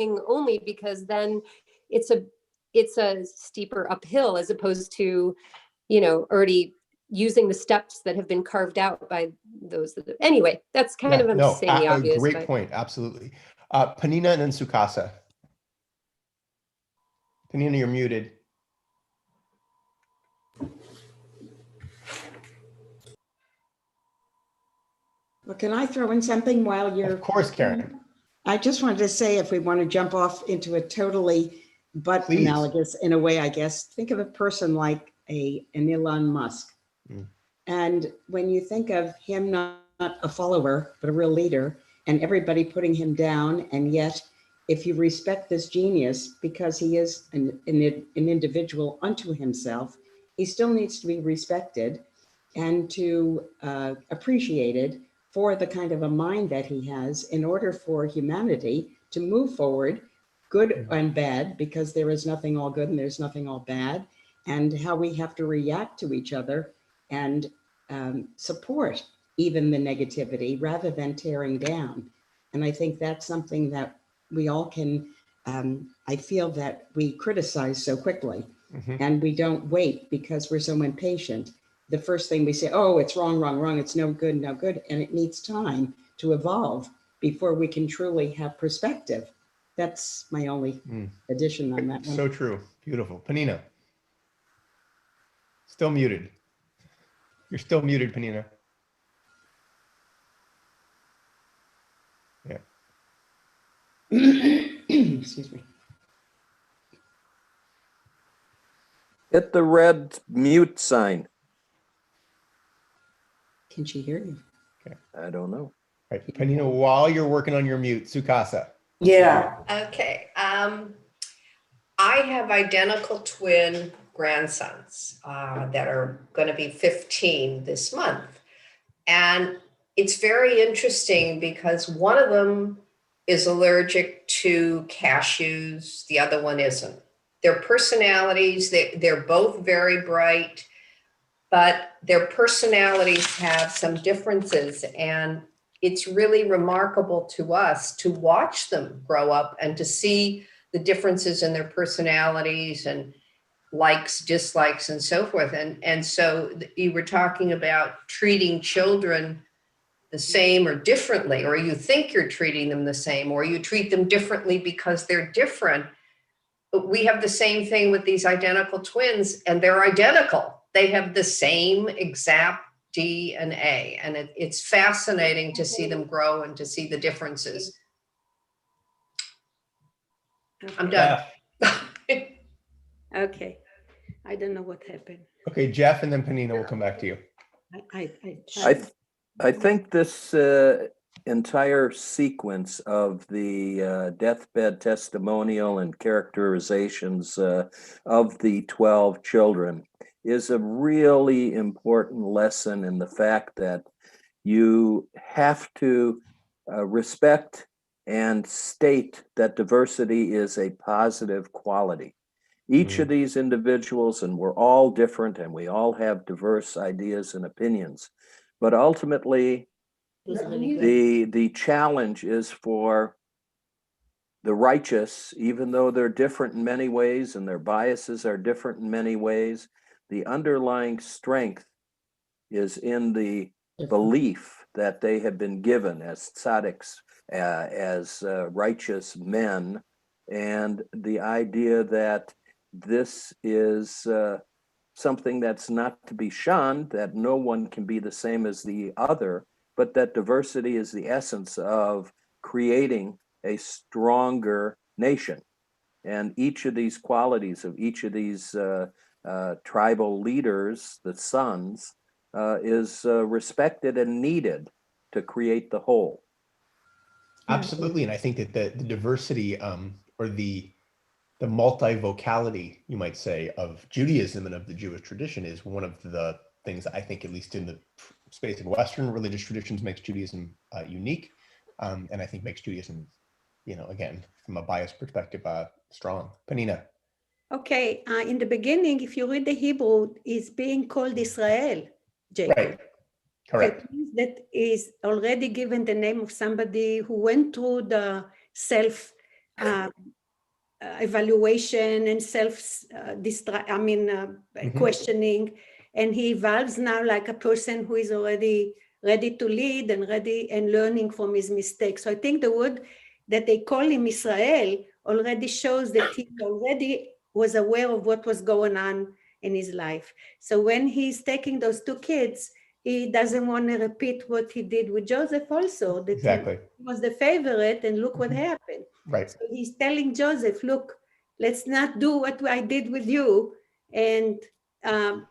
only, because then it's a steeper uphill as opposed to, already using the steps that have been carved out by those that, anyway, that's kind of, I'm just saying the obvious. Great point, absolutely. Penina and then Sukasa. Penina, you're muted. Well, can I throw in something while you're... Of course, Karen. I just wanted to say, if we want to jump off into a totally analogous in a way, I guess, think of a person like an Elon Musk. And when you think of him not a follower, but a real leader, and everybody putting him down, and yet if you respect this genius because he is an individual unto himself, he still needs to be respected and to appreciated for the kind of a mind that he has in order for humanity to move forward, good and bad, because there is nothing all good and there's nothing all bad, and how we have to react to each other and support even the negativity rather than tearing down. And I think that's something that we all can, I feel that we criticize so quickly and we don't wait because we're so impatient. The first thing we say, oh, it's wrong, wrong, wrong. It's no good, no good. And it needs time to evolve before we can truly have perspective. That's my only addition on that one. So true. Beautiful. Penina. Still muted. You're still muted, Penina. Yeah. Excuse me. Hit the red mute sign. Can she hear you? Okay. I don't know. Right. Penina, while you're working on your mute, Sukasa. Yeah. Okay. I have identical twin grandsons that are going to be 15 this month. And it's very interesting because one of them is allergic to cashews. The other one isn't. Their personalities, they're both very bright, but their personalities have some differences. And it's really remarkable to us to watch them grow up and to see the differences in their personalities and likes, dislikes, and so forth. And so you were talking about treating children the same or differently, or you think you're treating them the same, or you treat them differently because they're different. But we have the same thing with these identical twins, and they're identical. They have the same exact DNA, and it's fascinating to see them grow and to see the differences. Okay. I'm done. Okay. I don't know what happened. Okay, Jeff, and then Penina will come back to you. I think this entire sequence of the deathbed testimonial and characterizations of the 12 children is a really important lesson in the fact that you have to respect and state that diversity is a positive quality. Each of these individuals, and we're all different and we all have diverse ideas and opinions, but ultimately the challenge is for the righteous, even though they're different in many ways and their biases are different in many ways, the underlying strength is in the belief that they have been given as tzaddiks, as righteous men, and the idea that this is something that's not to be shunned, that no one can be the same as the other, but that diversity is the essence of creating a stronger nation. And each of these qualities of each of these tribal leaders, the sons, is respected and needed to create the whole. Absolutely, and I think that the diversity or the multivocality, you might say, of Judaism and of the Jewish tradition is one of the things I think, at least in the space of Western religious traditions, makes Judaism unique, and I think makes Judaism, again, from a biased perspective, strong. Penina. Okay, in the beginning, if you read the Hebrew, it's being called Israel, Jacob. Right, correct. It means that is already given the name of somebody who went through the self evaluation and questioning, and he evolves now like a person who is already ready to lead and ready and learning from his mistakes. So I think the word that they call him Israel already shows that he already was aware of what was going on in his life. So when he's taking those two kids, he doesn't want to repeat what he did with Joseph also, that Exactly. he was the favorite and look what happened. Right. So he's telling Joseph, look, let's not do what I did with you. And I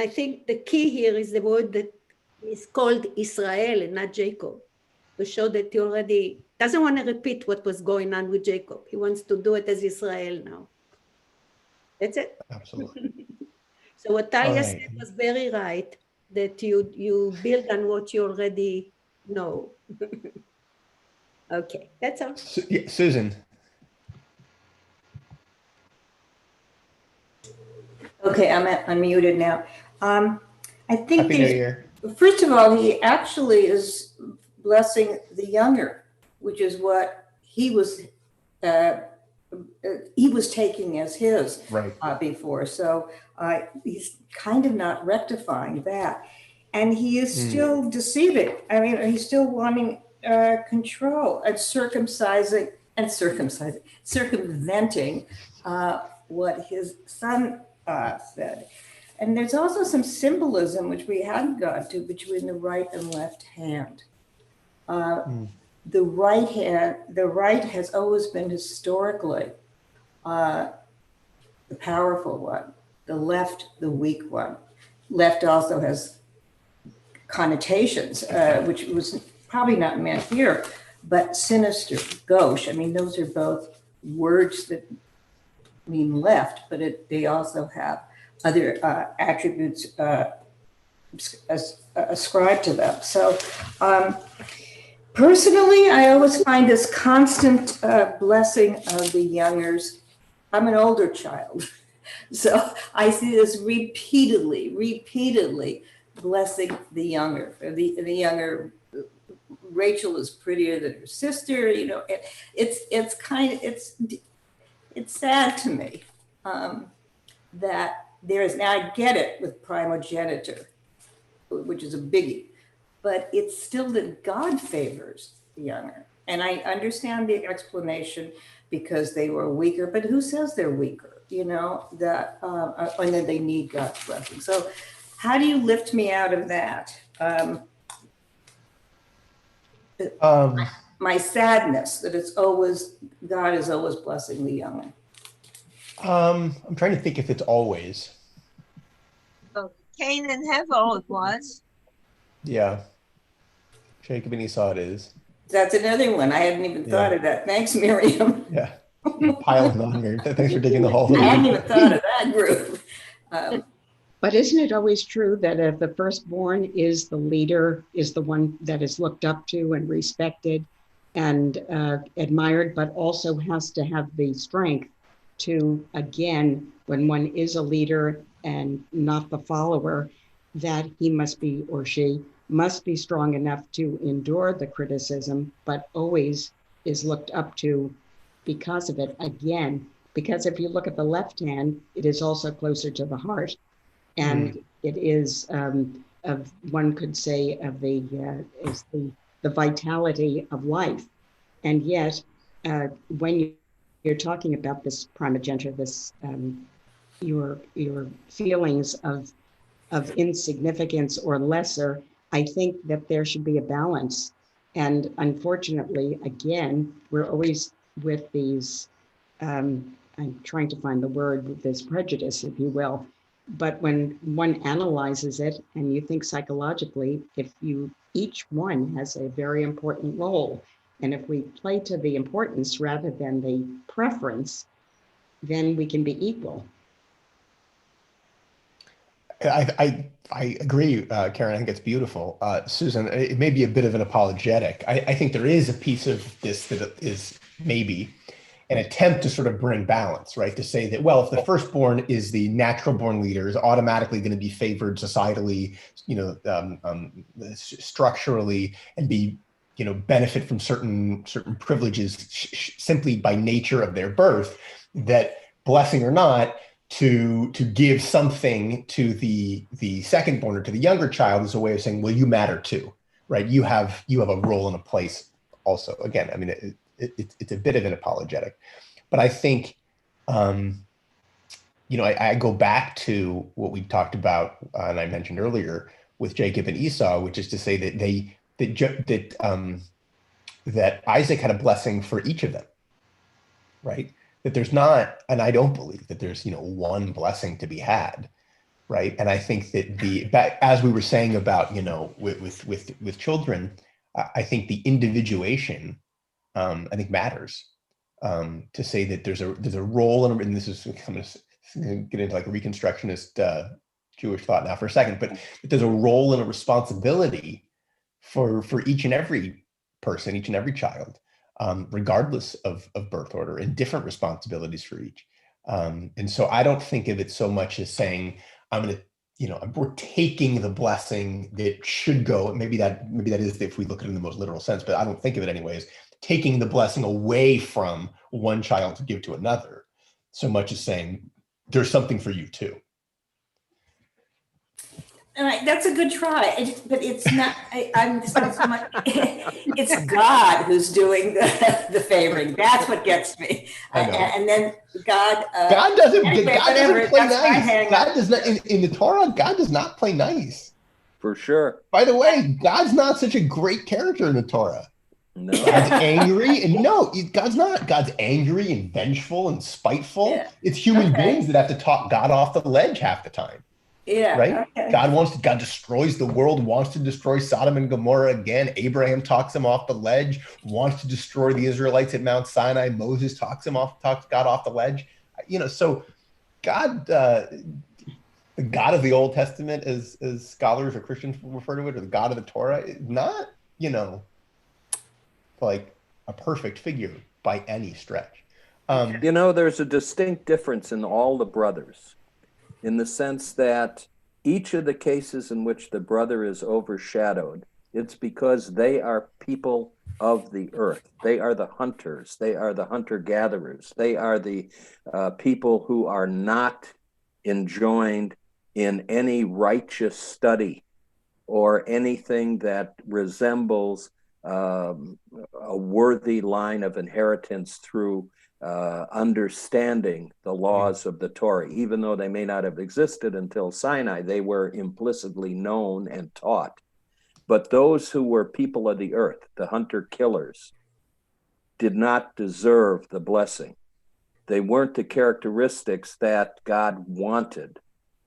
think the key here is the word that is called Israel and not Jacob, to show that he already doesn't want to repeat what was going on with Jacob. He wants to do it as Israel now. That's it. Absolutely. So what Talia right. said was very right, that you build on what you already know. Okay, that's all. Yeah, Susan. Okay, I'm unmuted now. I think Happy New Year. First of all, he actually is blessing the younger, which is what he was taking as his before. So he's kind of not rectifying that. And he is still deceiving. I mean, he's still wanting control and circumventing what his son said. And there's also some symbolism which we hadn't got to between the right and left hand. The right has always been historically the powerful one, the left, the weak one. Left also has connotations, which was probably not meant here, but sinister, gauche. I mean, those are both words that mean left, but they also have other attributes ascribed to them. So personally, I always find this constant blessing of the youngers. I'm an older child, so I see this repeatedly blessing the younger. The younger, Rachel is prettier than her sister. You know, it's sad to me that there is, now I get it with primogeniture, which is a biggie, but it's still that God favors the younger. And I understand the explanation because they were weaker, but who says they're weaker? You know, that, and then they need God's blessing. So how do you lift me out of that? My sadness that it's always, God is always blessing the young. I'm trying to think if it's always. Oh, Cain and Hevel it was. Yeah. Jacob and Esau it is. That's another one. I hadn't even thought of that. Thanks, Miriam. Yeah. Piling on here. Thanks for digging the hole. I hadn't even thought of that group. But isn't it always true that the firstborn is the leader, is the one that is looked up to and respected and admired, but also has to have the strength to, again, when one is a leader and not the follower, that he must be, or she must be strong enough to endure the criticism, but always is looked up to because of it. Again, because if you look at the left hand, it is also closer to the heart. And it is, of one could say, of the vitality of life. And yet, when you're talking about this primogeniture, this your feelings of insignificance or lesser, I think that there should be a balance. And unfortunately, again, we're always with these, I'm trying to find the word, with this prejudice, if you will. But when one analyzes it and you think psychologically, each one has a very important role. And if we play to the importance rather than the preference, then we can be equal. I agree, Karen. I think it's beautiful. Susan, it may be a bit of an apologetic. I think there is a piece of this that is maybe an attempt to sort of bring balance, right? To say that, well, if the firstborn is the natural born leader, is automatically going to be favored societally, structurally, and be benefit from certain privileges simply by nature of their birth, that blessing or not, to give something to the second born or to the younger child is a way of saying, well, you matter too, right? You have a role and a place also. Again, I mean, it's a bit of an apologetic, but I think, I go back to what we talked about, and I mentioned earlier with Jacob and Esau, which is to say that Isaac had a blessing for each of them, right? That there's not, and I don't believe that there's, one blessing to be had, right? And I think that as we were saying about, with children, I think the individuation, I think matters. To say that there's a role, and this is, I'm going to get into like a Reconstructionist Jewish thought now for a second, but there's a role and a responsibility for each and every person, each and every child, regardless of birth order, and different responsibilities for each. And so I don't think of it so much as saying, we're taking the blessing that should go. Maybe that is if we look at it in the most literal sense, but I don't think of it anyways, taking the blessing away from one child to give to another, so much as saying, there's something for you too. All right, that's a good try, but it's not. It's not so much. It's God who's doing the favoring. That's what gets me. And then God. God doesn't. Anyway, God doesn't play nice. God does not in the Torah. God does not play nice. For sure. By the way, God's not such a great character in the Torah. No. God's angry, and no, God's not. God's angry and vengeful and spiteful. Yeah. It's human beings that have to talk God off the ledge half the time. Yeah. Right. Okay. God destroys the world, wants to destroy Sodom and Gomorrah again. Abraham talks him off the ledge, wants to destroy the Israelites at Mount Sinai. Moses talks God off the ledge. So God, the God of the Old Testament, as scholars or Christians refer to it, or the God of the Torah, is not, like a perfect figure by any stretch. There's a distinct difference in all the brothers, in the sense that each of the cases in which the brother is overshadowed, it's because they are people of the earth. They are the hunters. They are the hunter-gatherers. They are the people who are not enjoined in any righteous study or anything that resembles a worthy line of inheritance through understanding the laws of the Torah. Even though they may not have existed until Sinai, they were implicitly known and taught. But those who were people of the earth, the hunter-killers, did not deserve the blessing. They weren't the characteristics that God wanted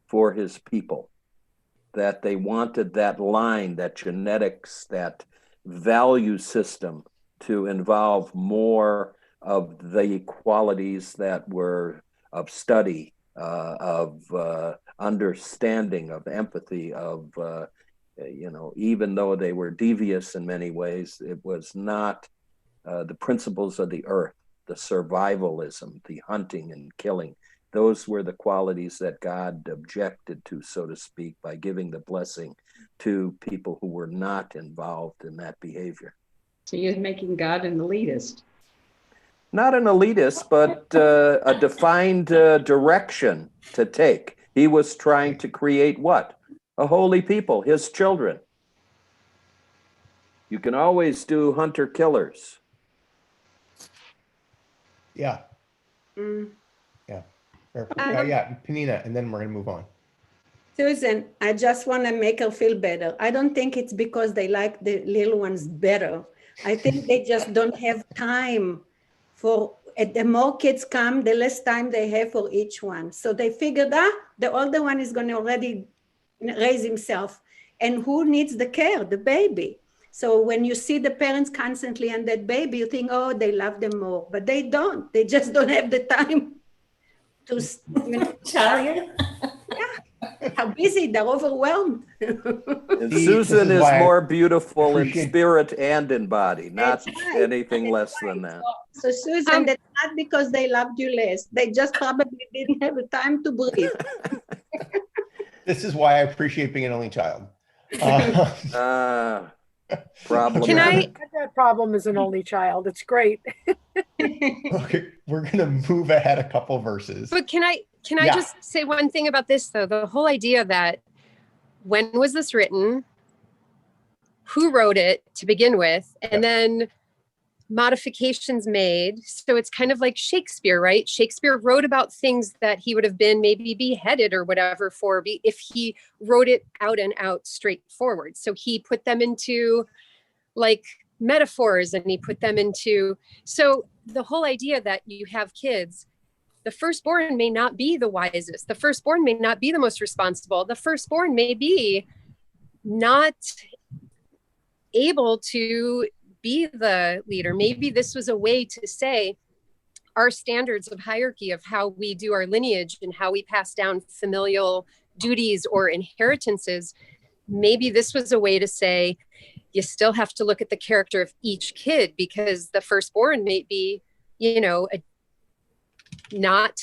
for his people, that they wanted that line, that genetics, that value system to involve more of the qualities that were of study, of understanding, of empathy, of, even though they were devious in many ways, it was not the principles of the earth, the survivalism, the hunting and killing. Those were the qualities that God objected to, so to speak, by giving the blessing to people who were not involved in that behavior. So you're making God an elitist. Not an elitist, but a defined direction to take. He was trying to create what? A holy people, his children. You can always do hunter-killers. Yeah. Yeah. Yeah, Penina, and then we're going to move on. Susan, I just want to make her feel better. I don't think it's because they like the little ones better. I think they just don't have time for, the more kids come, the less time they have for each one. So they figured the older one is going to already raise himself. And who needs the care? The baby. So when you see the parents constantly on that baby, you think, oh, they love them more. But they don't. They just don't have the time to tell you. Yeah. How busy, they're overwhelmed. And Susan is more beautiful in spirit and in body, not anything less than that. So Susan, that's not because they loved you less. They just probably didn't have the time to breathe. This is why I appreciate being an only child. problem. Can I- had that problem as an only child. It's great. Okay, we're gonna move ahead a couple verses. But can I Yeah. just say one thing about this though? The whole idea that when was this written? Who wrote it to begin with? And then modifications made. So it's kind of like Shakespeare, right? Shakespeare wrote about things that he would have been maybe beheaded or whatever for if he wrote it out and out straightforward. So he put them into like metaphors and he put them into, so the whole idea that you have kids, the firstborn may not be the wisest. The firstborn may not be the most responsible. The firstborn may be not able to be the leader. Maybe this was a way to say our standards of hierarchy of how we do our lineage and how we pass down familial duties or inheritances. Maybe this was a way to say you still have to look at the character of each kid, because the firstborn may be, not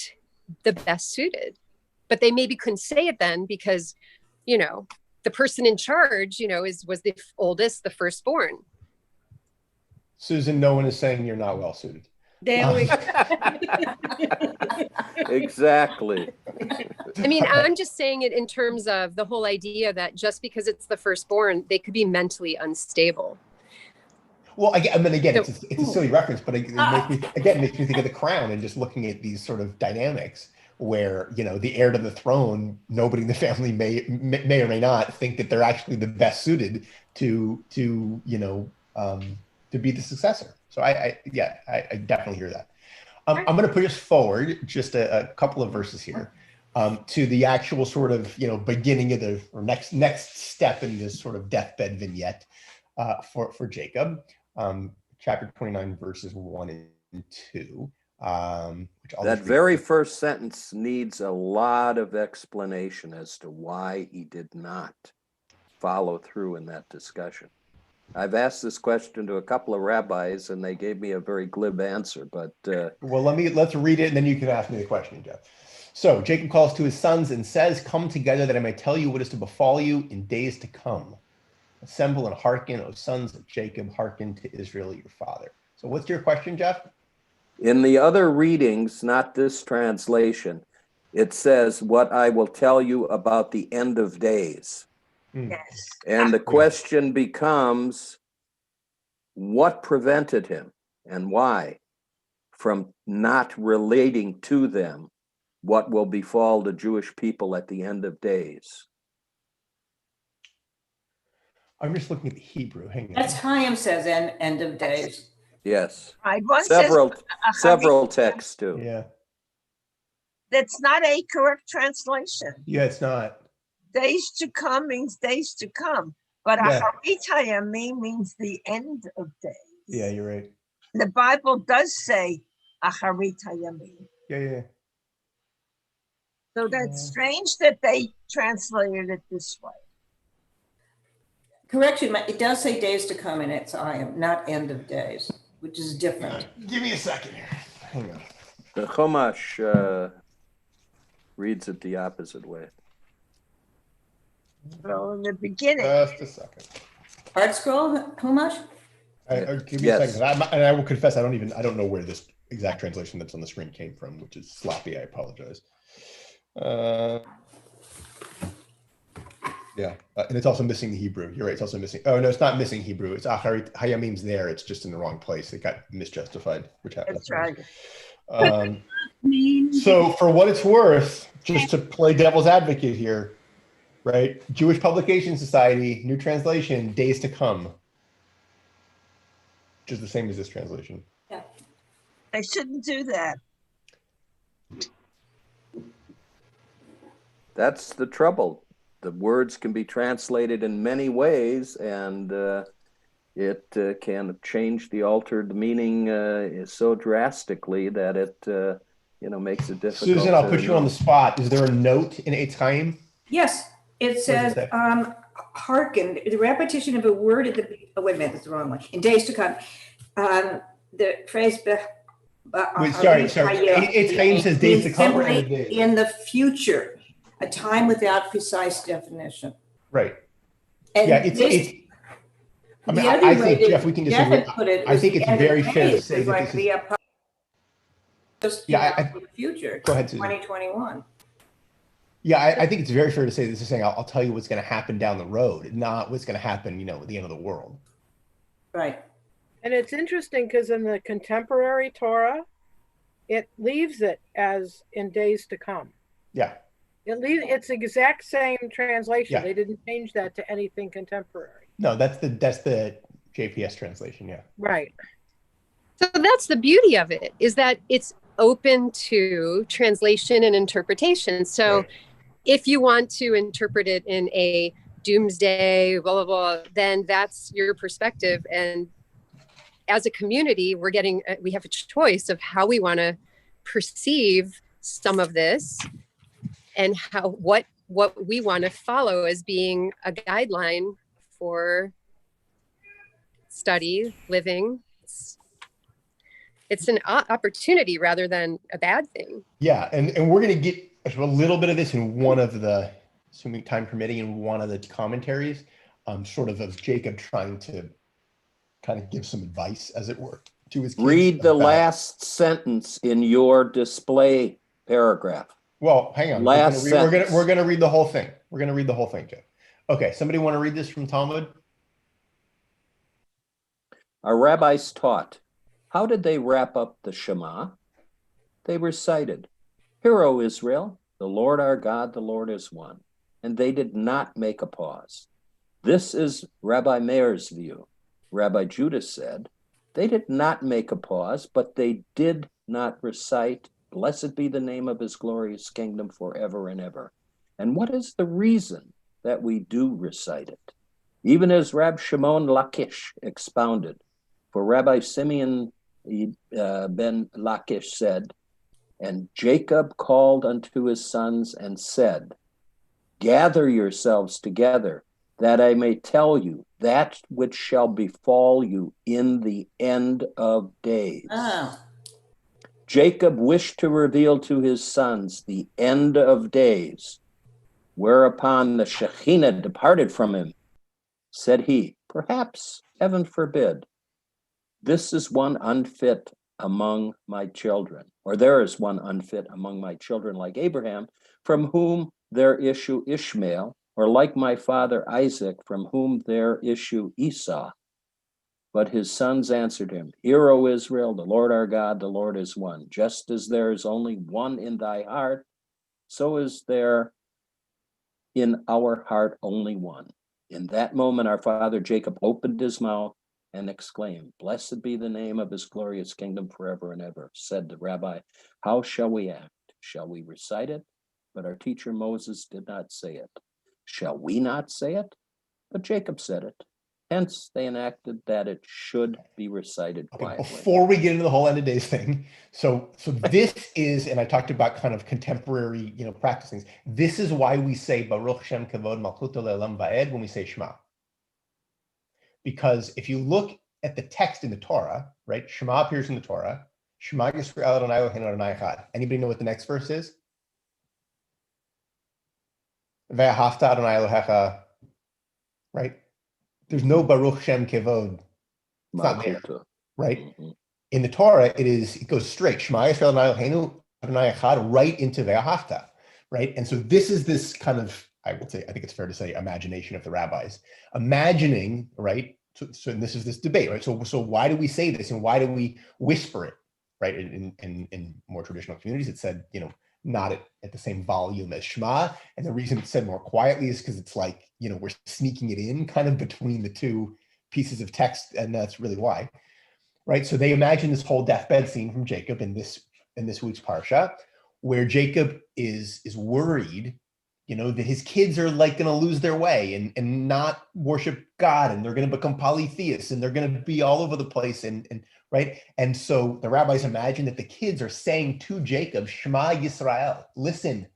the best suited, but they maybe couldn't say it then because, the person in charge, was the oldest, the firstborn. Susan, no one is saying you're not well suited. There we go. Exactly. I mean, I'm just saying it in terms of the whole idea that just because it's the firstborn, they could be mentally unstable. Well, again, it's a silly reference, but it makes me think of The Crown and just looking at these sort of dynamics where, the heir to the throne, nobody in the family may or may not think that they're actually the best suited to be the successor. So I definitely hear that. I'm going to push us forward just a couple of verses here to the actual sort of, beginning of or next step in this sort of deathbed vignette for Jacob, chapter 29, verses 1 and 2. That very first sentence needs a lot of explanation as to why he did not follow through in that discussion. I've asked this question to a couple of rabbis and they gave me a very glib answer, but well, let's read it and then you can ask me the question, Jeff. So Jacob calls to his sons and says, "Come together that I may tell you what is to befall you in days to come. Assemble and hearken, O sons of Jacob, hearken to Israel your father." So what's your question, Jeff? in the other readings, not this translation, it says, "What I will tell you about the end of days." Yes. And the question becomes, what prevented him and why from not relating to them what will befall the Jewish people at the end of days? I'm just looking at the Hebrew. Hang on. That's Chaim says end of days. Yes. Right. One Several says, texts too. Yeah. that's not a correct translation. Yeah, it's not. Days to come means days to come, but Yeah. Aharit Hayamim means the end of days. Yeah, you're right. The Bible does say Aharit Hayamim. Yeah. So that's strange that they translated it this way. Correction, it does say days to come in its Chaim, not end of days, which is different. Give me a second here. Hang on. The Chumash reads it the opposite way. Well, in the beginning, Just a second. Art scroll, Chumash? Give me Yes. a second. And I will confess, I don't know where this exact translation that's on the screen came from, which is sloppy. I apologize. Yeah, and it's also missing the Hebrew. You're right. It's also missing. Oh no, it's not missing Hebrew. It's Aharit Hayamim's there. It's just in the wrong place. It got misjustified, which happens. that's right. So for what it's worth, just to play devil's advocate here, right? Jewish Publication Society, new translation, days to come, which is the same as this translation. They shouldn't do that. That's the trouble. The words can be translated in many ways, and it can change the altered meaning so drastically that it makes it difficult. Susan, I'll put you on the spot. Is there a note in Eitz Chaim? Yes, it says, hearken, the repetition of a word at the, wait a minute, that's the wrong one. In days to come. The phrase, Wait, sorry. Eitz Chaim says days to come or end of days? in the future, a time without precise definition. Right. And Yeah, it's I mean, The other I way think, Jeff, we can Jeff disagree. had put it I was think the it's end of very fair to days say is that going this to is, be a part just in the future. Go ahead, Susan. 2021. Yeah, I think it's very fair to say this is saying, I'll tell you what's going to happen down the road, not what's going to happen, at the end of the world. Right. And it's interesting because in the contemporary Torah, it leaves it as in days to come. Yeah. It's the exact same translation. Yeah. They didn't change that to anything contemporary. No, that's the JPS translation. Yeah. Right. So that's the beauty of it, is that it's open to translation and interpretation. So Right. if you want to interpret it in a doomsday, blah, blah, blah, then that's your perspective. And as a community, we have a choice of how we want to perceive some of this and what we want to follow as being a guideline for study, living. It's an opportunity rather than a bad thing. Yeah, and we're going to get a little bit of this in one of the, assuming time permitting, in one of the commentaries, sort of Jacob trying to kind of give some advice, as it were, to his kids. Read the last sentence in your display paragraph. Well, hang on. Last sentence. We're gonna read the whole thing. We're gonna read the whole thing, Jeff. Okay, somebody want to read this from Talmud? Our rabbis taught. How did they wrap up the Shema? They recited, "Hear, O Israel, the Lord our God, the Lord is one." And they did not make a pause. This is Rabbi Meir's view. Rabbi Judah said, they did not make a pause, but they did not recite, "Blessed be the name of his glorious kingdom forever and ever." And what is the reason that we do recite it? Even as Rab Shimon Lakish expounded, for Rabbi Simeon ben Lakish said, "And Jacob called unto his sons and said, gather yourselves together, that I may tell you that which shall befall you in the end of days." Ah. Jacob wished to reveal to his sons the end of days, whereupon the Shekhinah departed from him. Said he, perhaps, heaven forbid, this is one unfit among my children, or there is one unfit among my children like Abraham, from whom there issue Ishmael, or like my father Isaac, from whom there issue Esau. But his sons answered him, Hear, O Israel, the Lord our God, the Lord is one. Just as there is only one in thy heart, so is there in our heart only one. In that moment, our father Jacob opened his mouth and exclaimed, Blessed be the name of his glorious kingdom forever and ever. Said the rabbi, how shall we act? Shall we recite it? But our teacher Moses did not say it. Shall we not say it? But Jacob said it. Hence, they enacted that it should be recited quietly. Before we get into the whole end of days thing, so this is, and I talked about kind of contemporary, practice things. This is why we say Baruch Shem Kavod Malchuto Le'olam Va'ed when we say Shema. Because if you look at the text in the Torah, right? Shema appears in the Torah. Shema Yisrael Adonai Eloheinu Adonai Echad. Anybody know what the next verse is? Ve'ahavta Adonai Elohecha. Right? There's no Baruch Shem Kavod. It's not there, right? Mm-hmm. In the Torah, it goes straight. Shema Yisrael Adonai Eloheinu Adonai Echad, right into Ve'ahavta, right? And so this is this kind of, I think it's fair to say, imagination of the rabbis, imagining, right? So this is this debate, right? So why do we say this, and why do we whisper it, right? In more traditional communities, it said, not at the same volume as Shema, and the reason it's said more quietly is because it's like, we're sneaking it in kind of between the two pieces of text, and that's really why, right? So they imagine this whole deathbed scene from Jacob in this week's Parshat, where Jacob is worried, that his kids are like going to lose their way and not worship God, and they're going to become polytheists, and they're going to be all over the place, and right. And so the rabbis imagine that the kids are saying to Jacob, Shema Yisrael, listen,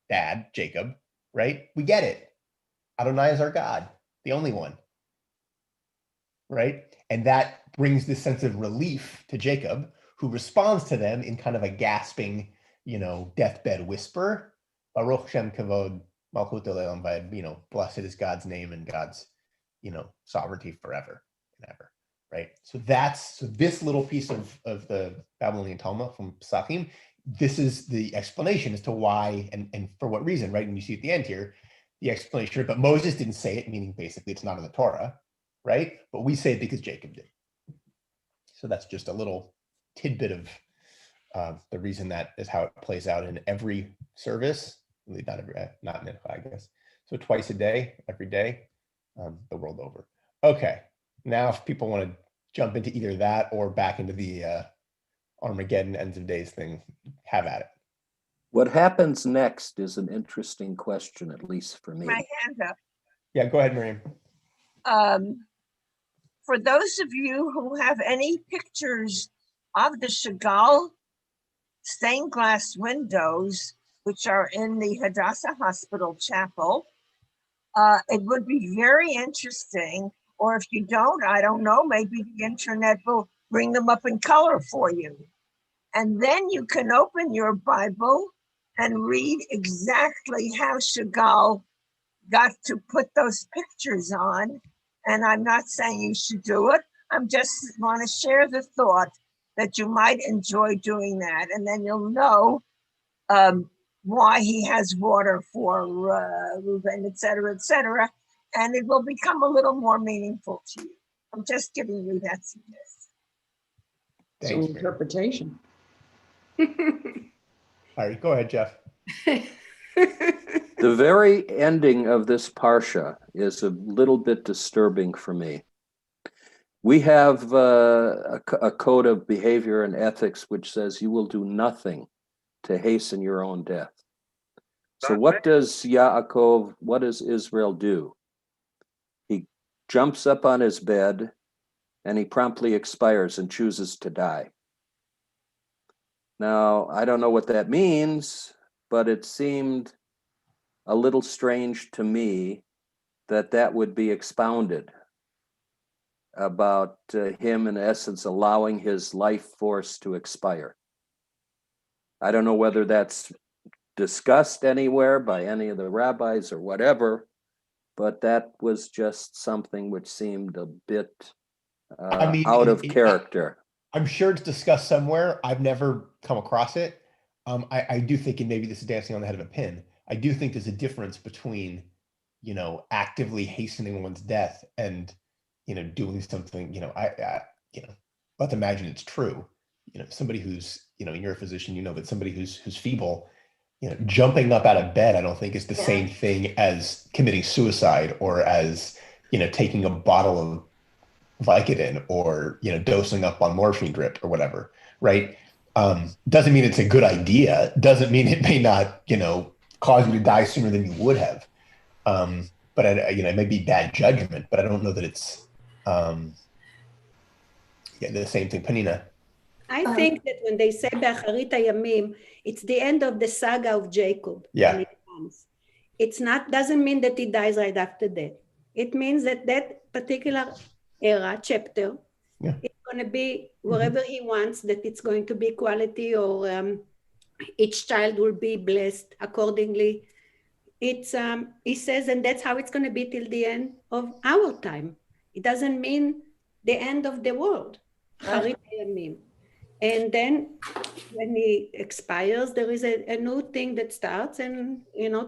Dad, Jacob, right? We get it. Adonai is our God, the only one, right? And that brings this sense of relief to Jacob, who responds to them in kind of a gasping, deathbed whisper. Baruch Shem Kavod Malchuto Le'olam Va'ed, blessed is God's name and God's sovereignty forever and ever, right? So this little piece of the Babylonian Talmud from Pesachim, this is the explanation as to why and for what reason, right? And you see at the end here, the explanation, but Moses didn't say it, meaning basically it's not in the Torah, right? But we say it because Jacob did. So that's just a little tidbit of the reason that is how it plays out in every service, not mincha, I guess. So twice a day, every day, the world over. Okay, now if people want to jump into either that or back into the Armageddon ends of days thing, have at it. What happens next is an interesting question, at least for me. My hand up. Yeah, go ahead, Miriam. For those of you who have any pictures of the Chagall stained glass windows, which are in the Hadassah Hospital Chapel, it would be very interesting. Or if you don't, I don't know, maybe the internet will bring them up in color for you. And then you can open your Bible and read exactly how Chagall got to put those pictures on. And I'm not saying you should do it. I'm just want to share the thought that you might enjoy doing that. And then you'll know why he has water for Reuben, et cetera, and it will become a little more meaningful to you. I'm just giving you that suggestion. Thanks, so interpretation. All right, go ahead, Jeff. The very ending of this Parsha is a little bit disturbing for me. We have a code of behavior and ethics which says you will do nothing to hasten your own death. So what does Israel do? He jumps up on his bed and he promptly expires and chooses to die. Now, I don't know what that means, but it seemed a little strange to me that would be expounded about him, in essence, allowing his life force to expire. I don't know whether that's discussed anywhere by any of the rabbis or whatever, but that was just something which seemed a bit out of character. I'm sure it's discussed somewhere. I've never come across it. I do think, and maybe this is dancing on the head of a pin, I do think there's a difference between, actively hastening one's death and, doing something, let's imagine it's true. Somebody who's, and you're a physician, that somebody who's feeble, jumping up out of bed, I don't think is the same thing as committing suicide or as, taking a bottle of Vicodin or, dosing up on morphine drip or whatever, right? Doesn't mean it's a good idea. Doesn't mean it may not, cause you to die sooner than you would have. But it may be bad judgment, but I don't know that it's the same thing. Panina. I think that when they say Be'acharit Hayamim, it's the end of the saga of Jacob. Yeah. It's not, doesn't mean that he dies right after that. It means that that particular chapter, it's going to be wherever he wants, that it's going to be equality or each child will be blessed accordingly. It's, he says, and that's how it's going to be till the end of our time. It doesn't mean the end of the world. Right. And then when he expires, there is a new thing that starts. And,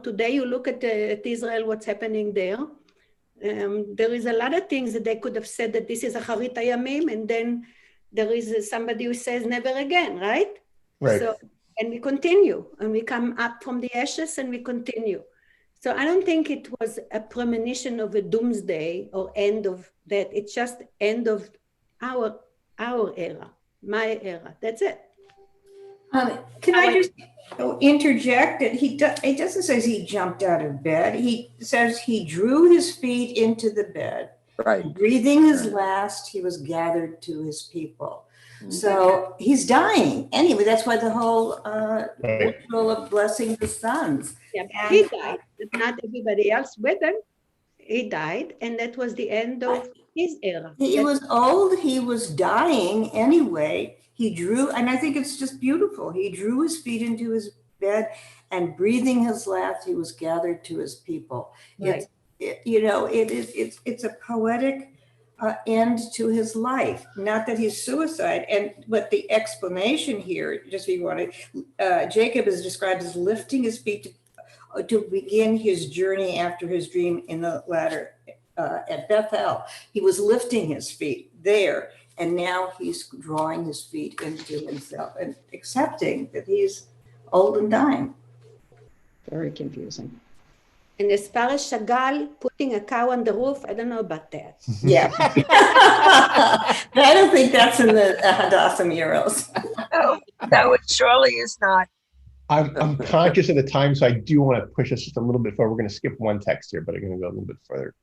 today you look at Israel, what's happening there. There is a lot of things that they could have said that this is a Harit Hayamim, and then there is somebody who says never again, right? Right. So, and we continue, and we come up from the ashes and we continue. So I don't think it was a premonition of a doomsday or end of that. It's just end of our era, my era. That's it. Can I just interject that it doesn't say he jumped out of bed. He says he drew his feet into the bed. Right. Breathing his last, he was gathered to his people. So he's dying. Anyway, that's why the whole ritual of blessing the sons. Yeah, he died. Not everybody else with him. He died, and that was the end of his era. He was old. He was dying anyway. He drew, and I think it's just beautiful. He drew his feet into his bed, and breathing his last, he was gathered to his people. Right. it's a poetic end to his life. Not that he's suicide, but the explanation here, just if you want to, Jacob is described as lifting his feet to begin his journey after his dream in the ladder at Bethel. He was lifting his feet there, and now he's drawing his feet into himself and accepting that he's old and dying. Very confusing. And as far as Chagall putting a cow on the roof, I don't know about that. Yeah. I don't think that's in the Hadassah murals. No, it surely is not. I'm conscious of the time, so I do want to push us just a little bit forward. We're going to skip one text here, but I'm going to go a little bit further.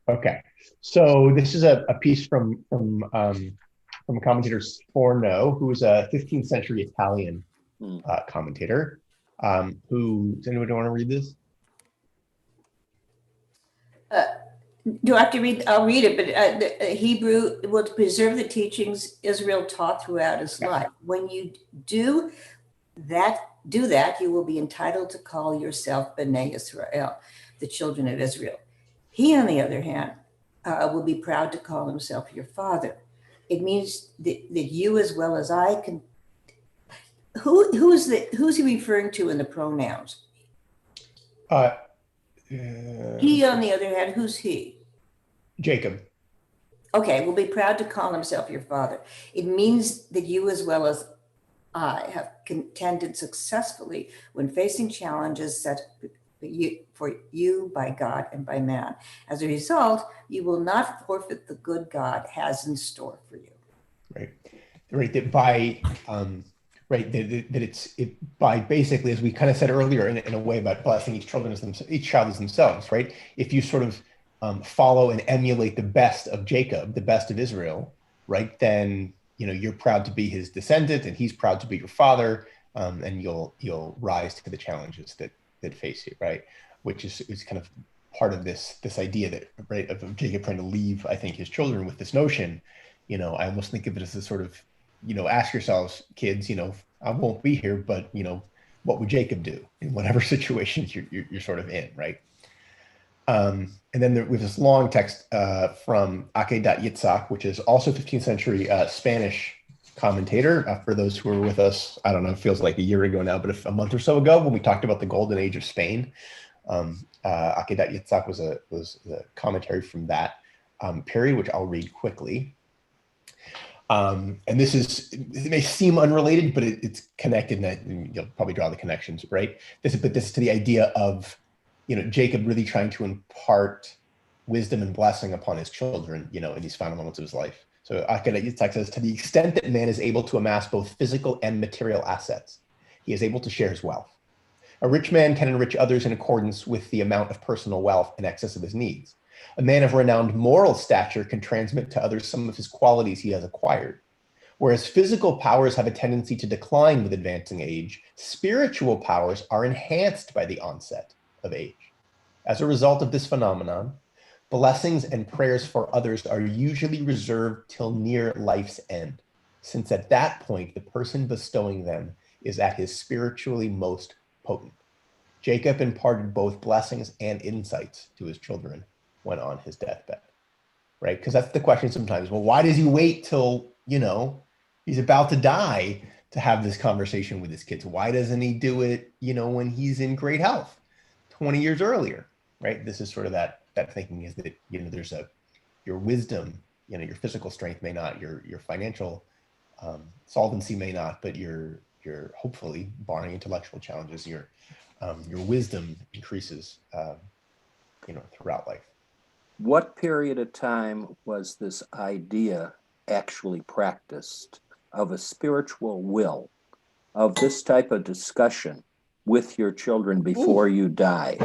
Okay, so this is a piece from commentator Sforno, who is a 15th century Italian commentator. Does anyone want to read this? Do I have to read? I'll read it, but the Hebrew will preserve the teachings Israel taught throughout his life. When you do that, you will be entitled to call yourself Bnei Israel, the children of Israel. He, on the other hand, will be proud to call himself your father. It means that you, as well as I, can. Who's he referring to in the pronouns? He, on the other hand, who's he? Jacob. Okay, will be proud to call himself your father. It means that you, as well as I, have contended successfully when facing challenges set for you by God and by man. As a result, you will not forfeit the good God has in store for you. Right. That by by basically, as we kind of said earlier, in a way about blessing each child as themselves, right? If you sort of follow and emulate the best of Jacob, the best of Israel, right? Then you're proud to be his descendant, and he's proud to be your father, and you'll rise to the challenges that face you, right? Which is kind of part of this idea that, right, of Jacob trying to leave, I think, his children with this notion. I almost think of it as a sort of, ask yourselves, kids, I won't be here, but what would Jacob do in whatever situations you're sort of in, right? And then we have this long text from Akedat Yitzhak, which is also 15th century Spanish commentator. For those who were with us, I don't know, it feels like a year ago now, but a month or so ago when we talked about the golden age of Spain, Akedat Yitzhak was a commentary from that period, which I'll read quickly. And it may seem unrelated, but it's connected, and you'll probably draw the connections, right? This is to the idea of, Jacob really trying to impart wisdom and blessing upon his children, in these final moments of his life. So Akedat Yitzhak says, to the extent that man is able to amass both physical and material assets, he is able to share his wealth. A rich man can enrich others in accordance with the amount of personal wealth in excess of his needs. A man of renowned moral stature can transmit to others some of his qualities he has acquired. Whereas physical powers have a tendency to decline with advancing age, spiritual powers are enhanced by the onset of age. As a result of this phenomenon, blessings and prayers for others are usually reserved till near life's end, since at that point the person bestowing them is at his spiritually most potent. Jacob imparted both blessings and insights to his children when on his deathbed, right? Because that's the question sometimes. Well, why does he wait till, he's about to die to have this conversation with his kids? Why doesn't he do it, when he's in great health 20 years earlier, right? This is sort of that thinking is that, there's your wisdom, your physical strength may not, your financial solvency may not, but your hopefully, barring intellectual challenges, your wisdom increases, throughout life. What period of time was this idea actually practiced of a spiritual will, of this type of discussion with your children before you die?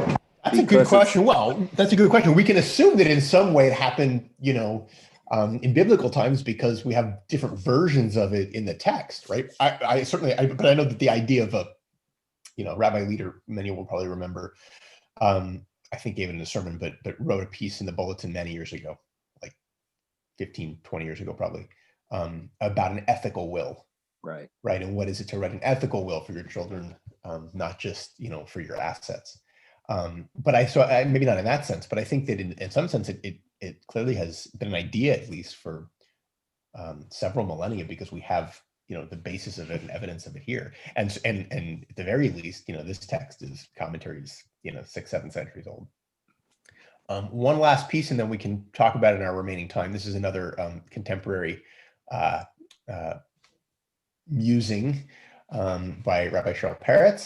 That's a good question. Well, that's a good question. We can assume that in some way it happened, in biblical times, because we have different versions of it in the text, right? I certainly, but I know that the idea of a, rabbi leader, many will probably remember, I think gave it in a sermon, but wrote a piece in the bulletin many years ago, like 15, 20 years ago, probably, about an ethical will. Right. Right. And what is it to write an ethical will for your children, not just, for your assets. But maybe not in that sense, but I think that in some sense it clearly has been an idea, at least for several millennia, because we have the basis of it and evidence of it here, and at the very least, this text is commentaries 6-7 centuries old. One last piece, and then we can talk about it in our remaining time. This is another contemporary musing by Rabbi Shapiro,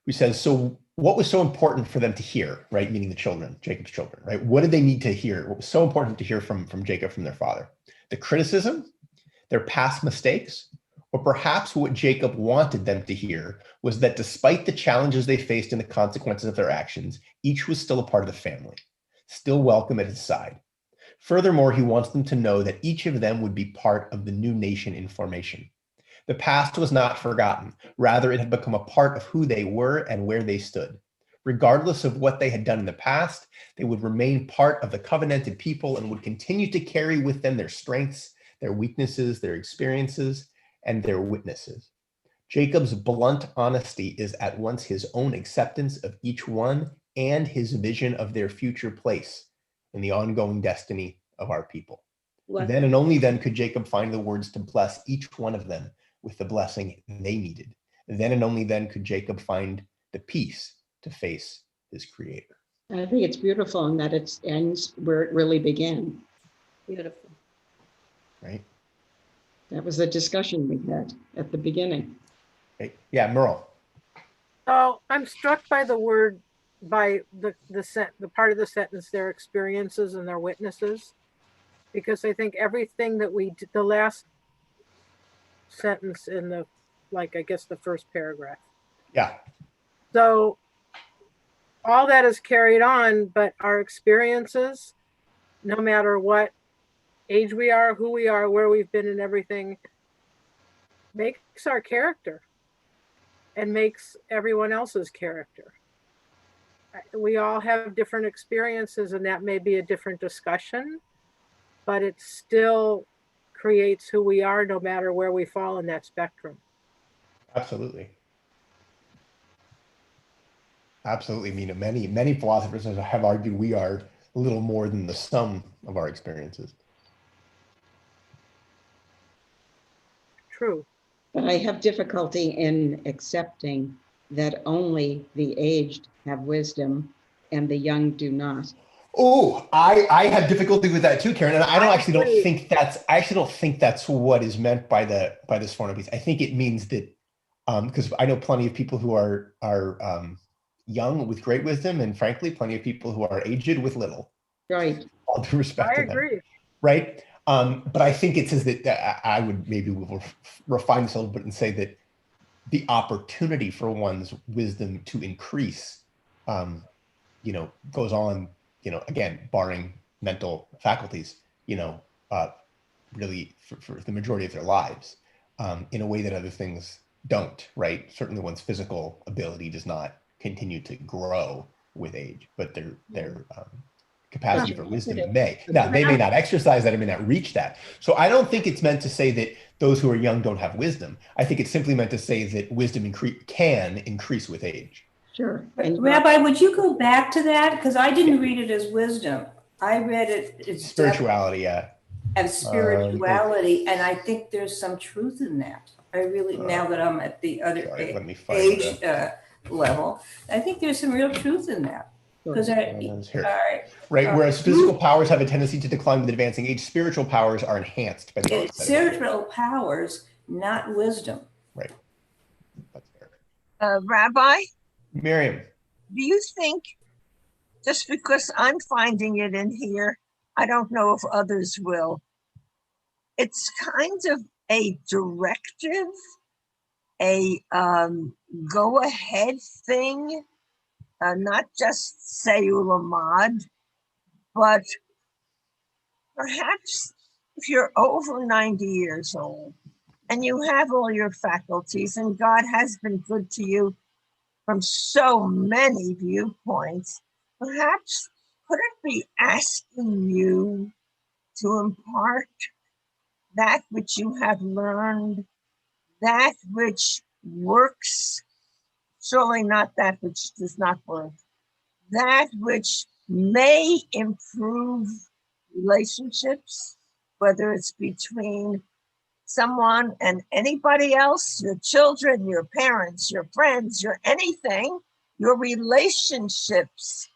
who says, so what was so important for them to hear, right? Meaning the children, Jacob's children, right? What did they need to hear? What was so important to hear from Jacob, from their father? The criticism, their past mistakes, or perhaps what Jacob wanted them to hear was that despite the challenges they faced and the consequences of their actions, each was still a part of the family, still welcome at his side. Furthermore, he wants them to know that each of them would be part of the new nation in formation. The past was not forgotten. Rather, it had become a part of who they were and where they stood. Regardless of what they had done in the past, they would remain part of the covenanted people and would continue to carry with them their strengths, their weaknesses, their experiences, and their witnesses. Jacob's blunt honesty is at once his own acceptance of each one and his vision of their future place in the ongoing destiny of our people. What? Then and only then could Jacob find the words to bless each one of them with the blessing they needed. Then and only then could Jacob find the peace to face his creator. I think it's beautiful in that it ends where it really began. Beautiful. Right? That was the discussion we had at the beginning. Right. Yeah, Merle. So I'm struck by the word, by the part of the sentence, their experiences and their witnesses, because I think everything that we did, the last sentence in the, I guess the first paragraph. Yeah. So all that is carried on, but our experiences, no matter what age we are, who we are, where we've been and everything, makes our character and makes everyone else's character. We all have different experiences, and that may be a different discussion, but it still creates who we are no matter where we fall in that spectrum. Absolutely. Absolutely. I mean, many philosophers have argued we are little more than the sum of our experiences. True. But I have difficulty in accepting that only the aged have wisdom and the young do not. Oh, I have difficulty with that too, Karen. And I actually don't agree. think that's what is meant by this form of piece. I think it means that because I know plenty of people who are young with great wisdom, and frankly, plenty of people who are aged with little. Right. All due respect to them. I agree. Right. But I think it says that I would maybe we'll refine this a little bit and say that the opportunity for one's wisdom to increase, goes on, again, barring mental faculties, really for the majority of their lives, in a way that other things don't, right? Certainly one's physical ability does not continue to grow with age, but their capacity for wisdom may. Now, they may not exercise that, or may not reach that. So I don't think it's meant to say that those who are young don't have wisdom. I think it's simply meant to say that wisdom can increase with age. Sure. And Rabbi, would you go back to that? Because I didn't read it as wisdom. I read it as spirituality, yeah. And spirituality, and I think there's some truth in that. I really, now that I'm at the other age level, I think there's some real truth in that. Because whereas physical powers have a tendency to decline with advancing age, spiritual powers are enhanced by the spiritual powers, not wisdom. Right. That's fair. Rabbi? Miriam. Do you think, just because I'm finding it in here, I don't know if others will, it's kind of a directive, a go-ahead thing, not just say ulamad, but perhaps if you're over 90 years old and you have all your faculties and God has been good to you from so many viewpoints, perhaps could it be asking you to impart that which you have learned, that which works, surely not that which does not work, that which may improve relationships, whether it's between someone and anybody else, your children, your parents, your friends, your anything, your relationships.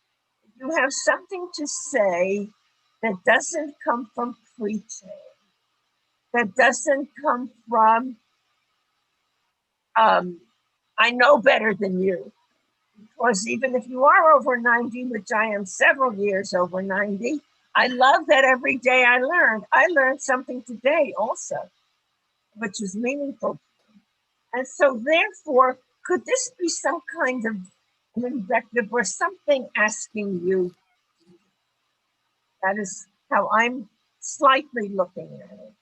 You have something to say that doesn't come from preaching, that doesn't come from, I know better than you. Because even if you are over 90, which I am several years over 90, I love that every day I learned. I learned something today also, which was meaningful. And so therefore, could this be some kind of an invective or something asking you? That is how I'm slightly looking at it.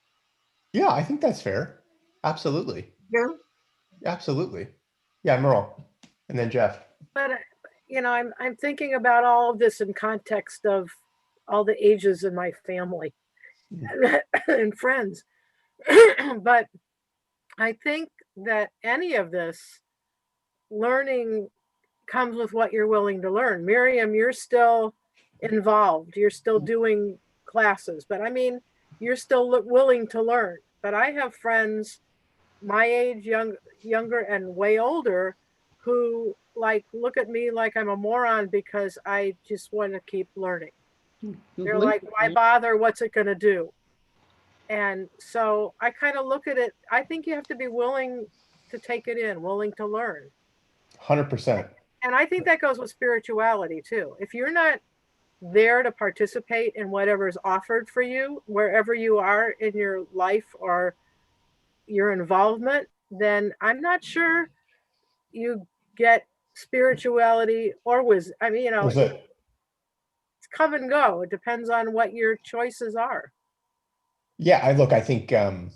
Yeah, I think that's fair. Absolutely. Yeah. Absolutely. Yeah, Merle. And then Jeff. But I'm thinking about all of this in context of all the ages in my family and friends. But I think that any of this learning comes with what you're willing to learn. Miriam, you're still involved. You're still doing classes, but I mean, you're still willing to learn. But I have friends my age, younger and way older, who like look at me like I'm a moron because I just want to keep learning. They're like, why bother? What's it going to do? And so I kind of look at it. I think you have to be willing to take it in, willing to learn. 100%. And I think that goes with spirituality too. If you're not there to participate in whatever's offered for you, wherever you are in your life or your involvement, then I'm not sure you get spirituality or wisdom. I mean, it's come and go. It depends on what your choices are. Yeah, I think I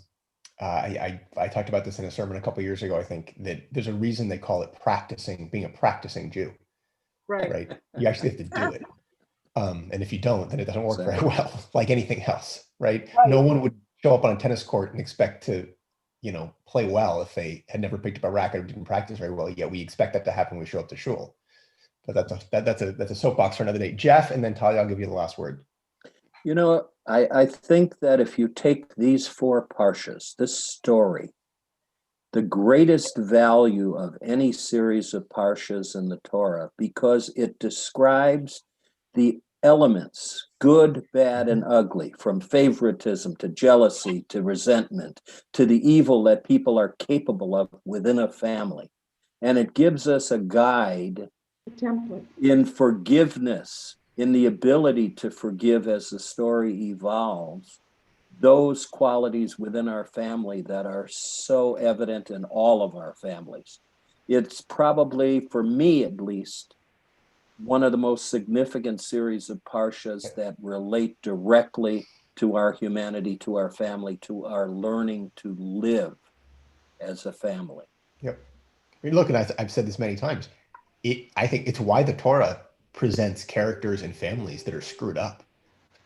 talked about this in a sermon a couple of years ago. I think that there's a reason they call it being a practicing Jew. Right. You actually have to do it. And if you don't, then it doesn't work very well, like anything else. Right. No one would show up on a tennis court and expect to, play well if they had never picked up a racket or didn't practice very well. Yet we expect that to happen when we show up to shul. But that's a soapbox for another day. Jeff, and then Talia, I'll give you the last word. I think that if you take these 4 parshas, this story, the greatest value of any series of parshas in the Torah, because it describes the elements, good, bad, and ugly, from favoritism to jealousy to resentment to the evil that people are capable of within a family. And it gives us a guide in forgiveness, in the ability to forgive as the story evolves, those qualities within our family that are so evident in all of our families. It's probably, for me at least, one of the most significant series of parshas that relate directly to our humanity, to our family, to our learning to live as a family. Yep. I mean, look, and I've said this many times. I think it's why the Torah presents characters and families that are screwed up,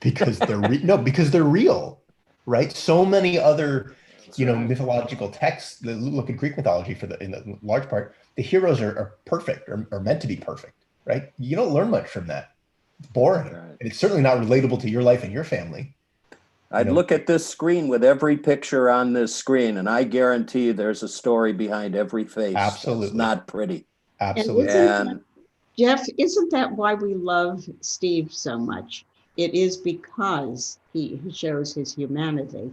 because they're because they're real, right? So many other, mythological texts. Look at Greek mythology in the large part. The heroes are perfect or meant to be perfect. Right? You don't learn much from that. It's boring. Right. And it's certainly not relatable to your life and your family. I'd look at this screen with every picture on this screen, and I guarantee there's a story behind every face. Absolutely. That's not pretty. Absolutely. And Jeff, isn't that why we love Steve so much? It is because he shows his humanity,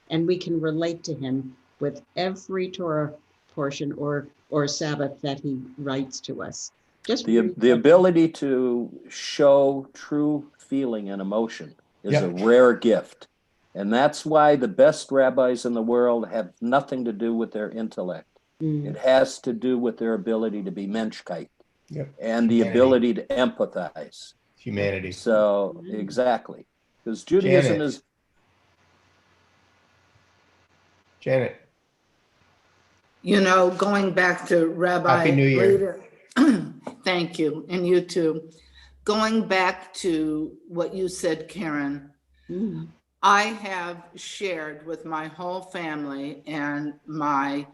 and we can relate to him with every Torah portion or Sabbath that he writes to us. Just the ability to show true feeling and emotion is a rare gift. And that's why the best rabbis in the world have nothing to do with their intellect. It has to do with their ability to be menschkeit and the ability to empathize. Humanity. So, exactly. Because Judaism is... Janet. Going back to Rabbi... Happy New Year. Thank you. And you too. Going back to what you said, Karen, I have shared with my whole family and my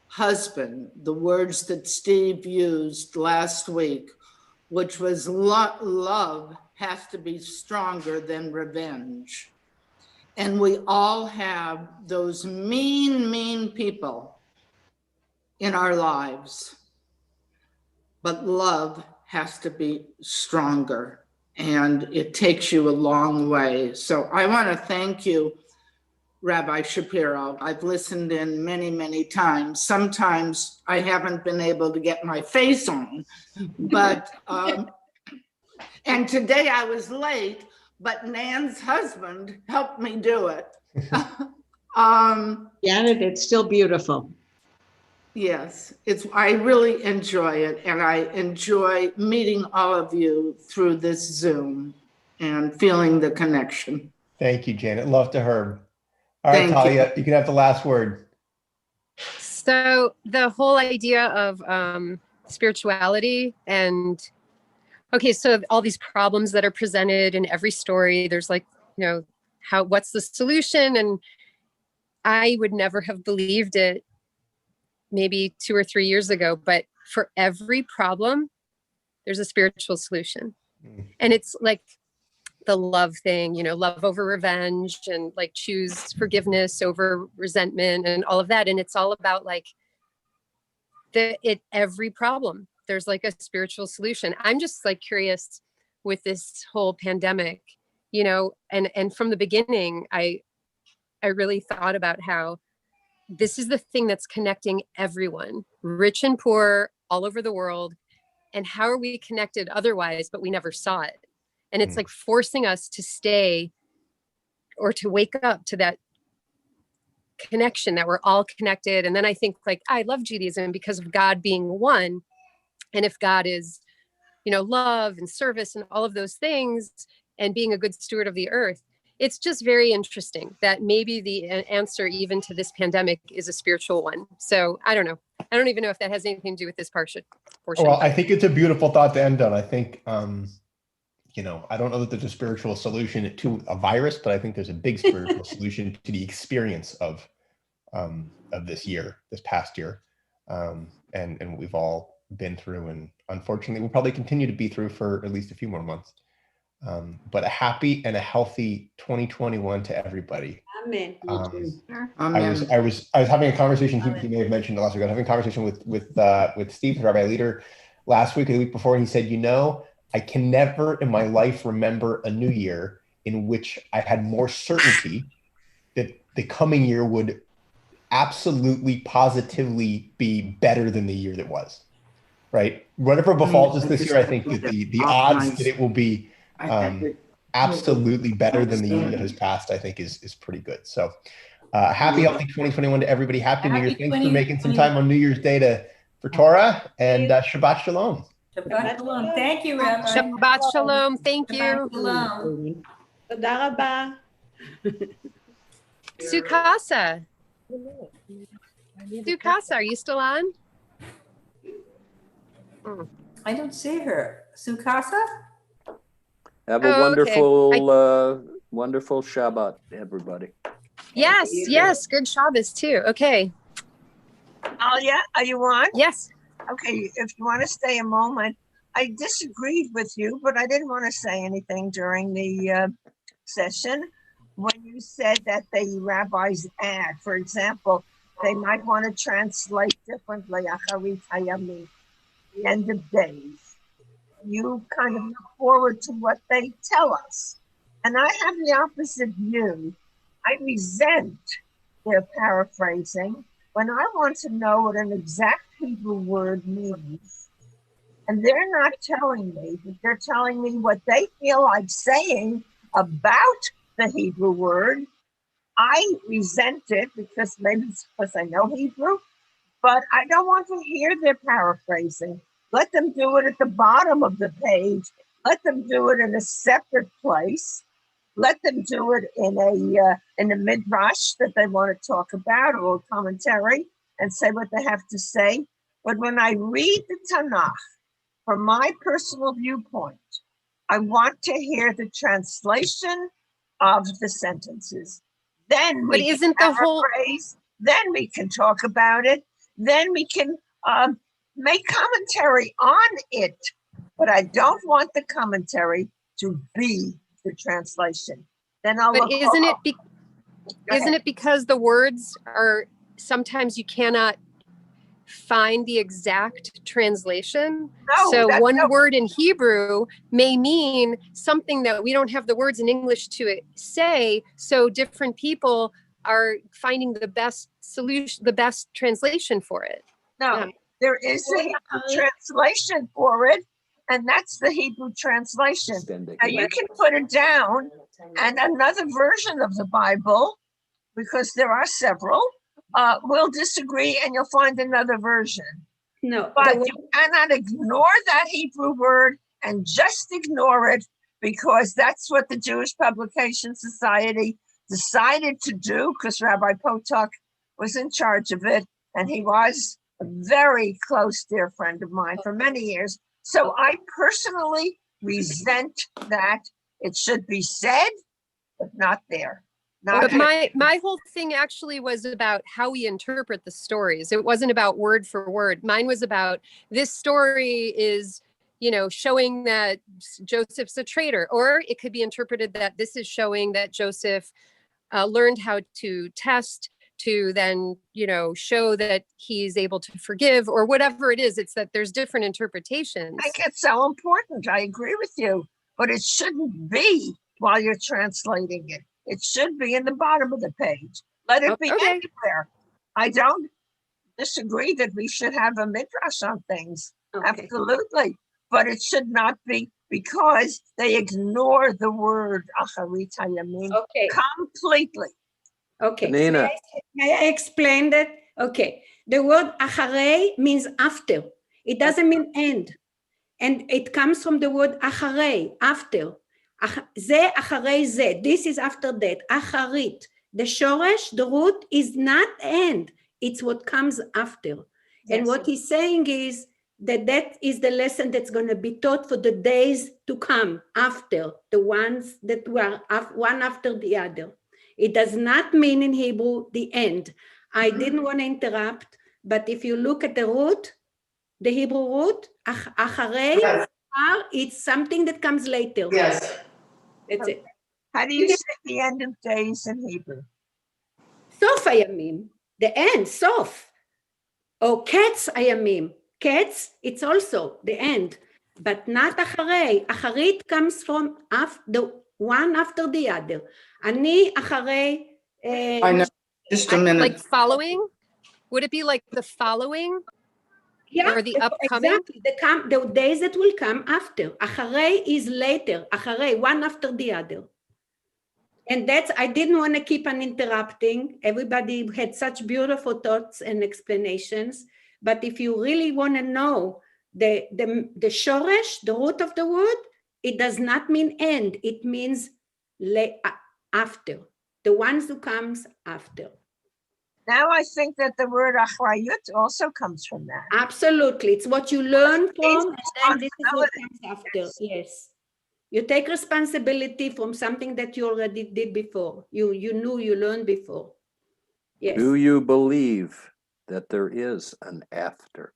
husband the words that Steve used last week which was love has to be stronger than revenge. And we all have those mean people in our lives, but love has to be stronger, and it takes you a long way. So I want to thank you, Rabbi Shapiro. I've listened in many, many times. Sometimes I haven't been able to get my face on, but, and today I was late, but Nan's husband helped me do it. Janet, it's still beautiful. Yes, I really enjoy it, and I enjoy meeting all of you through this Zoom and feeling the connection. Thank you, Janet. Love to her. All right, Thank Talia, you can have the last word. So the whole idea of spirituality and, okay, so all these problems that are presented in every story, there's like, what's the solution? And I would never have believed it maybe 2 or 3 years ago, but for every problem, there's a spiritual solution. And it's like the love thing, love over revenge, and like choose forgiveness over resentment and all of that. And it's all about like every problem, there's like a spiritual solution. I'm just like curious with this whole pandemic, and from the beginning, I really thought about how this is the thing that's connecting everyone, rich and poor, all over the world. And how are we connected otherwise, but we never saw it? And it's like forcing us to stay or to wake up to that connection, that we're all connected. And then I think like, I love Judaism because of God being one. And if God is, love and service and all of those things, and being a good steward of the earth, it's just very interesting that maybe the answer even to this pandemic is a spiritual one. So I don't know. I don't even know if that has anything to do with this portion. Well, I think it's a beautiful thought to end on. I think, I don't know that there's a spiritual solution to a virus, but I think there's a big spiritual solution to the experience of this past year, and we've all been through, and unfortunately, we'll probably continue to be through for at least a few more months. But a happy and a healthy 2021 to everybody. Amen. Amen. I was having a conversation. He may have mentioned it last week. I was having a conversation with Steve, the rabbi leader, last week or the week before, and he said, I can never in my life remember a new year in which I had more certainty that the coming year would absolutely, positively be better than the year that was. Right? Whatever befalls us this year, I think that the odds that it will be absolutely better than the year that has passed, I think is pretty good. So happy, healthy 2021 to everybody. Happy New Year. Thanks for making some time on New Year's Day for Torah, and Shabbat Shalom. Shabbat Shalom. Thank you, Rabbi. Shabbat Shalom. Thank you. Shabbat Shalom. Toda rabba. Sukasa. Sukasa, are you still on? I don't see her. Sukasa? Have a wonderful, wonderful Shabbat, everybody. Yes. Good Shabbos too. Okay. Alia, are you on? Yes. Okay, if you want to stay a moment, I disagreed with you, but I didn't want to say anything during the session. When you said that the rabbis add, for example, they might want to translate differently, Acharit Hayamim, the end of days. You kind of look forward to what they tell us. And I have the opposite view. I resent their paraphrasing when I want to know what an exact Hebrew word means. And they're not telling me, but they're telling me what they feel like saying about the Hebrew word. I resent it because maybe it's because I know Hebrew, but I don't want to hear their paraphrasing. Let them do it at the bottom of the page. Let them do it in a separate place. Let them do it in a midrash that they want to talk about, or a commentary, and say what they have to say. But when I read the Tanakh, from my personal viewpoint, I want to hear the translation of the sentences. Then we can paraphrase. Then we can talk about it. Then we can make commentary on it. but I don't want the commentary to be the translation. Then I'll But look. isn't it because the words are sometimes you cannot find the exact translation? No, So that's one no. word in Hebrew may mean something that we don't have the words in English to say. So different people are finding the best solution, the best translation for it. No, there is a Hebrew translation for it, and that's the Hebrew translation. Now you can put it down, and another version of the Bible, because there are several, will disagree, and you'll find another version. No, But you cannot ignore that Hebrew word and just ignore it, because that's what the Jewish Publication Society decided to do, because Rabbi Potok was in charge of it, and he was a very close dear friend of mine for many years. So I personally resent that. It should be said, but not there. But my whole thing actually was about how we interpret the stories. It wasn't about word for word. Mine was about this story is, showing that Joseph's a traitor, or it could be interpreted that this is showing that Joseph learned how to test to then, show that he's able to forgive, or whatever it is. It's that there's different interpretations. I think it's so important. I agree with you, but it shouldn't be while you're translating it. It should be in the bottom of the page. Let it be anywhere. I don't disagree that we should have a midrash on things. Absolutely. But it should not be, because they ignore the word acharit hayamin completely. Okay. Nina. May I explain that? Okay. The word acharei means after. It doesn't mean end. And it comes from the word acharei, after. Ze acharei ze. This is after that. Acharit. The shoresh, the root, is not end. It's what comes after. And what he's saying is that is the lesson that's going to be taught for the days to come after, the ones that were one after the other. It does not mean in Hebrew the end. I didn't want to interrupt, but if you look at the root, the Hebrew root, acharei, it's something that comes later. Yes. That's it. How do you say the end of days in Hebrew? Sof hayamim, the end, sof. Or ketz hayamim. Ketz, it's also the end, but not acharei. Acharit comes from the one after the other. Ani acharei. I know. Just a minute. Like following? Would it be like the following? Yeah, or the upcoming? Exactly. The days that will come after. Acharei is later. Acharei, one after the other. And I didn't want to keep on interrupting. Everybody had such beautiful thoughts and explanations. But if you really want to know the shoresh, the root of the word, it does not mean end. It means after. The ones who comes after. Now I think that the word achrayut also comes from that. Absolutely. It's what you learn from, and then this is what comes after. Yes. You take responsibility from something that you already did before. You knew, you learned before. Yes. Do you believe that there is an after?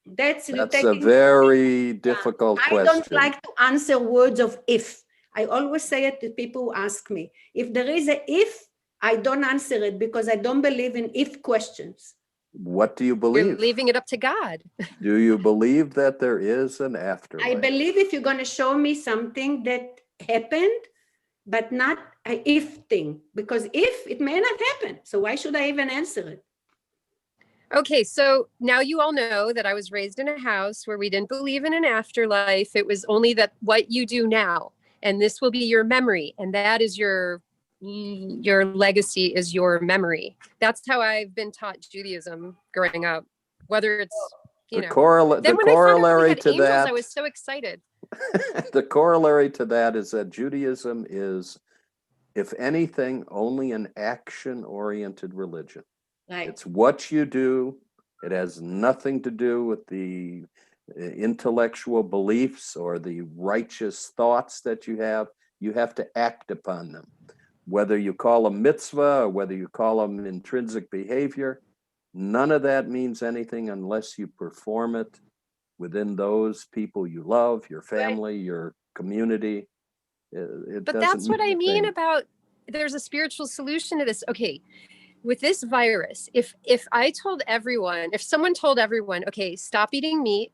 That's a very difficult question. I don't like to answer words of if. I always say it to people who ask me. If there is a if, I don't answer it because I don't believe in if questions. What do you believe? You're leaving it up to God. Do you believe that there is an afterlife? I believe if you're going to show me something that happened, but not an if thing, because if it may not happen. So why should I even answer it? Okay, so now you all know that I was raised in a house where we didn't believe in an afterlife. It was only that what you do now, and this will be your memory, and that is your legacy is your memory. That's how I've been taught Judaism growing up. Whether it's the corollary to angels, that, I was so excited. The corollary to that is that Judaism is, if anything, only an action-oriented religion. Right. It's what you do. It has nothing to do with the intellectual beliefs or the righteous thoughts that you have. You have to act upon them. Whether you call them mitzvah or whether you call them intrinsic behavior, none of that means anything unless you perform it within those people you love, your family, your community. But that's what I mean about there's a spiritual solution to this. Okay, with this virus, if someone told everyone, okay, stop eating meat,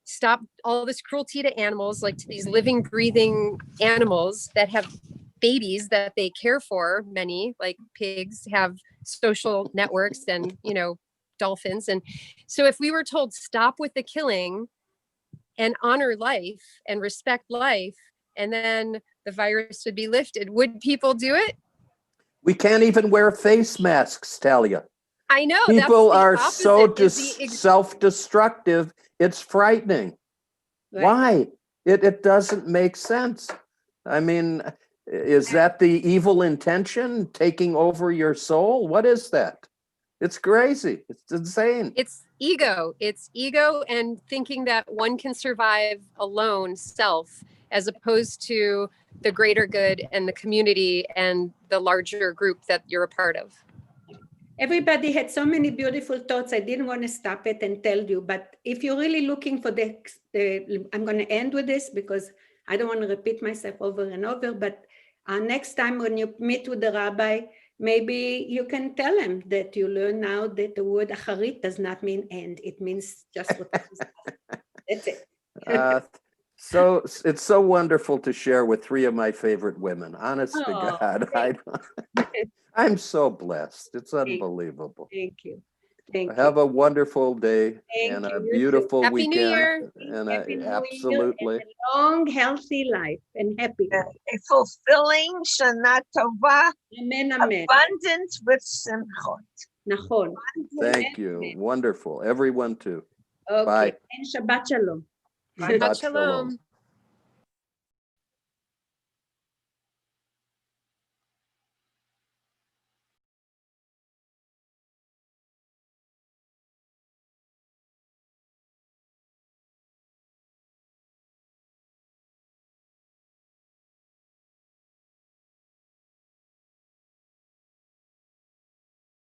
stop all this cruelty to animals, like to these living, breathing animals that have babies that they care for, many like pigs have social networks and, dolphins. And so if we were told stop with the killing and honor life and respect life, and then the virus would be lifted, would people do it? We can't even wear face masks, Talia. I know. People are so self-destructive. It's frightening. Right. Why? It doesn't make sense. I mean, is that the evil intention taking over your soul? What is that? It's crazy. It's insane. It's ego. It's ego and thinking that one can survive alone, self, as opposed to the greater good and the community and the larger group that you're a part of. Everybody had so many beautiful thoughts. I didn't want to stop it and tell you, but if you're really looking for I'm going to end with this because I don't want to repeat myself over and over, but next time when you meet with the rabbi, maybe you can tell him that you learn now that the word acharit does not mean end. It means just what that's it. So it's so wonderful to share with three of my favorite women. Honest to God, I'm so blessed. It's unbelievable. Thank you. Thank you. Have a wonderful day and a beautiful Happy weekend. New Year. And Happy New absolutely. Year and a long, healthy life and happy. A fulfilling Shana Tova, Amen, amen. abundant with simchot. Nachon. Thank you. Wonderful. Everyone too. Okay. Bye. And Shabbat Shalom. Shabbat Shalom.